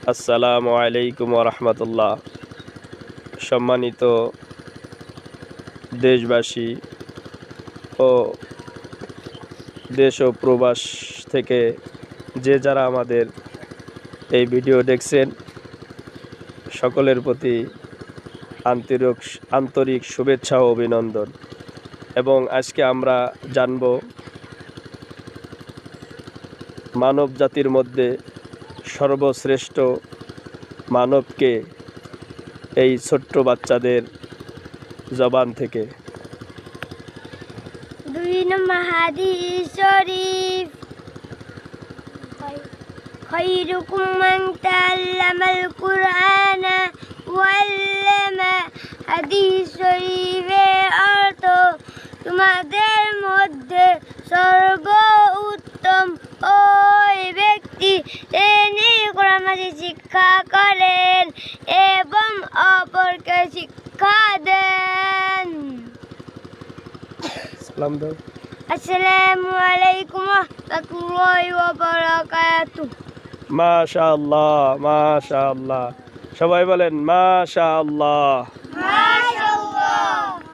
আসসালামু আলাইকুম ওয়া রাহমাতুল্লাহ। সম্মানিত দেশবাসী ও দেশ ও প্রবাস থেকে যে যারা আমাদের এই ভিডিও দেখছেন, সকলের প্রতি আন্তরিক শুভেচ্ছা ও অভিনন্দন। এবং আজকে আমরা জানব মানব জাতির মধ্যে সর্বশ্রেষ্ঠ মানবকে, এই ছোট্ট বাচ্চাদের জবান থেকে। 2 নম্বর হাদিস শরীফ, খায়রুকুম মান তাআল্লামাল কুরআনা ওয়া আল্লামা। হাদিস শরীফের অর্থ, তোমাদের মধ্যে সর্বোত্তম ওই ব্যক্তি যিনি কোরআন শিক্ষা করেন এবং অপরকে শিক্ষা দেন। সালাম দাও। আসসালামু আলাইকুম ওয়া রাহমাতুল্লাহি ওয়া বারাকাতুহু। মাশাআল্লাহ, মাশাআল্লাহ। সবাই বলেন মাশাআল্লাহ।